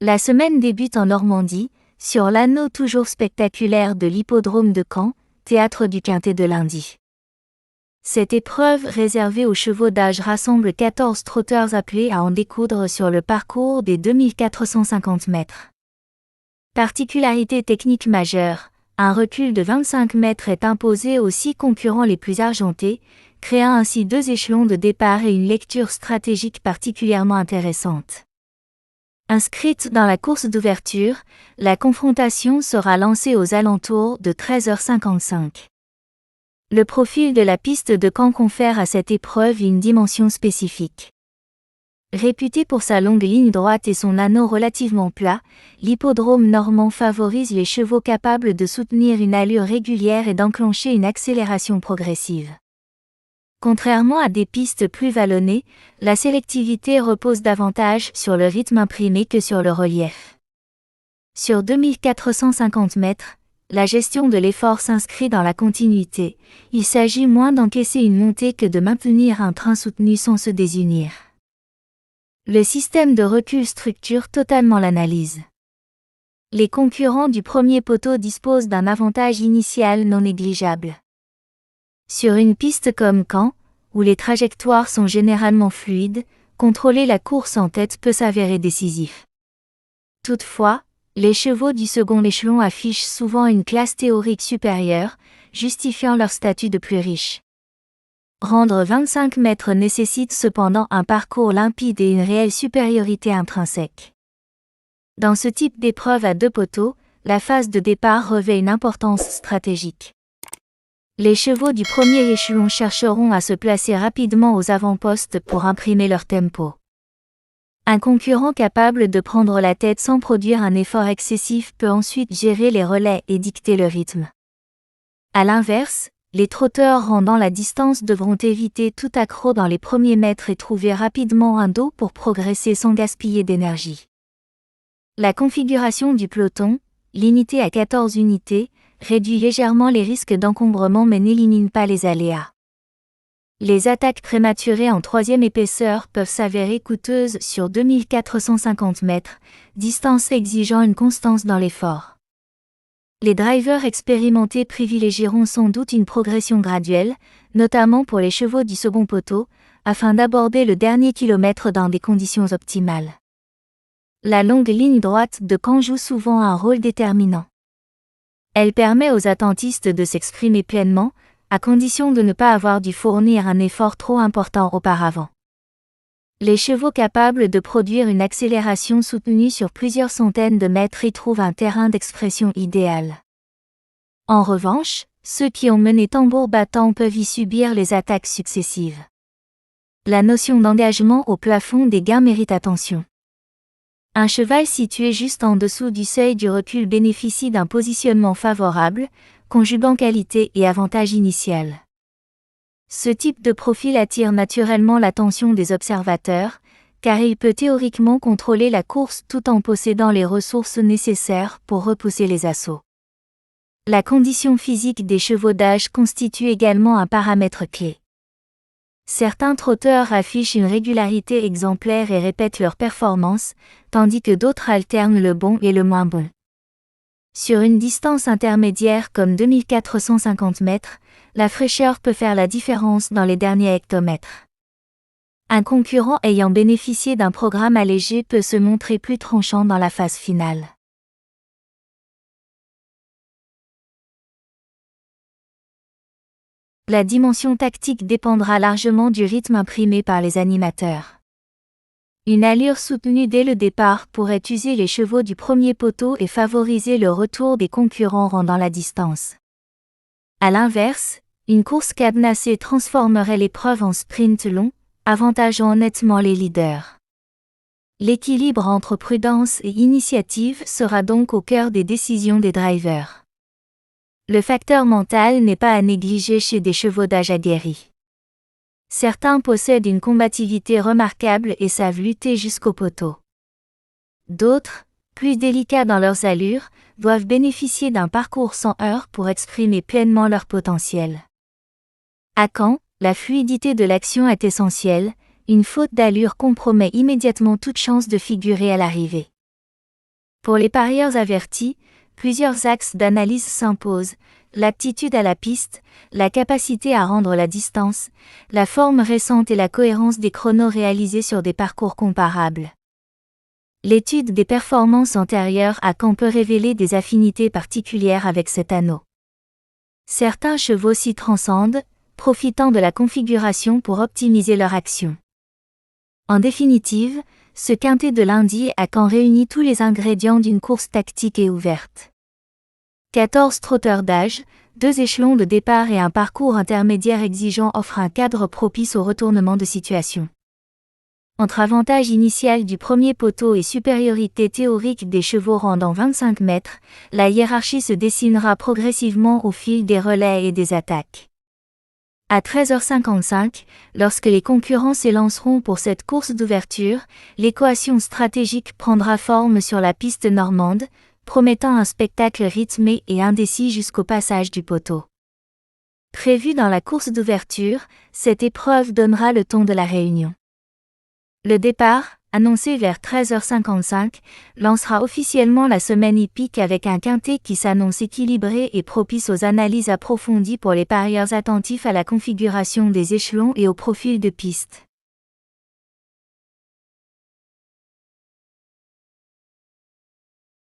La semaine débute en Normandie, sur l'anneau toujours spectaculaire de l'hippodrome de Caen, théâtre du Quintet de lundi. Cette épreuve réservée aux chevaux d'âge rassemble 14 trotteurs appelés à en découdre sur le parcours des 2450 mètres. Particularité technique majeure, un recul de 25 mètres est imposé aux 6 concurrents les plus argentés, créant ainsi 2 échelons de départ et une lecture stratégique particulièrement intéressante. Inscrite dans la course d'ouverture, la confrontation sera lancée aux alentours de 13h55. Le profil de la piste de Caen confère à cette épreuve une dimension spécifique. Réputé pour sa longue ligne droite et son anneau relativement plat, l'hippodrome normand favorise les chevaux capables de soutenir une allure régulière et d'enclencher une accélération progressive. Contrairement à des pistes plus vallonnées, la sélectivité repose davantage sur le rythme imprimé que sur le relief. Sur 2450 mètres, la gestion de l'effort s'inscrit dans la continuité, il s'agit moins d'encaisser une montée que de maintenir un train soutenu sans se désunir. Le système de recul structure totalement l'analyse. Les concurrents du premier poteau disposent d'un avantage initial non négligeable. Sur une piste comme Caen, où les trajectoires sont généralement fluides, contrôler la course en tête peut s'avérer décisif. Toutefois, les chevaux du second échelon affichent souvent une classe théorique supérieure, justifiant leur statut de plus riche. Rendre 25 mètres nécessite cependant un parcours limpide et une réelle supériorité intrinsèque. Dans ce type d'épreuve à 2 poteaux, la phase de départ revêt une importance stratégique. Les chevaux du premier échelon chercheront à se placer rapidement aux avant-postes pour imprimer leur tempo. Un concurrent capable de prendre la tête sans produire un effort excessif peut ensuite gérer les relais et dicter le rythme. À l'inverse, les trotteurs rendant la distance devront éviter tout accroc dans les premiers mètres et trouver rapidement un dos pour progresser sans gaspiller d'énergie. La configuration du peloton, limitée à 14 unités, réduit légèrement les risques d'encombrement mais n'élimine pas les aléas. Les attaques prématurées en troisième épaisseur peuvent s'avérer coûteuses sur 2450 mètres, distance exigeant une constance dans l'effort. Les drivers expérimentés privilégieront sans doute une progression graduelle, notamment pour les chevaux du second poteau, afin d'aborder le dernier kilomètre dans des conditions optimales. La longue ligne droite de Caen joue souvent un rôle déterminant. Elle permet aux attentistes de s'exprimer pleinement, à condition de ne pas avoir dû fournir un effort trop important auparavant. Les chevaux capables de produire une accélération soutenue sur plusieurs centaines de mètres y trouvent un terrain d'expression idéal. En revanche, ceux qui ont mené tambour battant peuvent y subir les attaques successives. La notion d'engagement au plafond des gains mérite attention. Un cheval situé juste en dessous du seuil du recul bénéficie d'un positionnement favorable, conjuguant qualité et avantage initial. Ce type de profil attire naturellement l'attention des observateurs, car il peut théoriquement contrôler la course tout en possédant les ressources nécessaires pour repousser les assauts. La condition physique des chevaux d'âge constitue également un paramètre clé. Certains trotteurs affichent une régularité exemplaire et répètent leurs performances, tandis que d'autres alternent le bon et le moins bon. Sur une distance intermédiaire comme 2450 mètres, la fraîcheur peut faire la différence dans les derniers hectomètres. Un concurrent ayant bénéficié d'un programme allégé peut se montrer plus tranchant dans la phase finale. La dimension tactique dépendra largement du rythme imprimé par les animateurs. Une allure soutenue dès le départ pourrait user les chevaux du premier poteau et favoriser le retour des concurrents rendant la distance. À l'inverse, une course cadenassée transformerait l'épreuve en sprint long, avantageant nettement les leaders. L'équilibre entre prudence et initiative sera donc au cœur des décisions des drivers. Le facteur mental n'est pas à négliger chez des chevaux d'âge aguerris. Certains possèdent une combativité remarquable et savent lutter jusqu'au poteau. D'autres, plus délicats dans leurs allures, doivent bénéficier d'un parcours sans heurts pour exprimer pleinement leur potentiel. À Caen, la fluidité de l'action est essentielle, une faute d'allure compromet immédiatement toute chance de figurer à l'arrivée. Pour les parieurs avertis, plusieurs axes d'analyse s'imposent: l'aptitude à la piste, la capacité à rendre la distance, la forme récente et la cohérence des chronos réalisés sur des parcours comparables. L'étude des performances antérieures à Caen peut révéler des affinités particulières avec cet anneau. Certains chevaux s'y transcendent, profitant de la configuration pour optimiser leur action. En définitive, ce quintet de lundi à Caen réunit tous les ingrédients d'une course tactique et ouverte. 14 trotteurs d'âge, 2 échelons de départ et un parcours intermédiaire exigeant offrent un cadre propice au retournement de situation. Entre avantage initial du premier poteau et supériorité théorique des chevaux rendant 25 mètres, la hiérarchie se dessinera progressivement au fil des relais et des attaques. À 13h55, lorsque les concurrents s'élanceront pour cette course d'ouverture, l'équation stratégique prendra forme sur la piste normande, promettant un spectacle rythmé et indécis jusqu'au passage du poteau. Prévue dans la course d'ouverture, cette épreuve donnera le ton de la réunion. Le départ, annoncé vers 13h55, lancera officiellement la semaine hippique avec un quintet qui s'annonce équilibré et propice aux analyses approfondies pour les parieurs attentifs à la configuration des échelons et au profil de piste.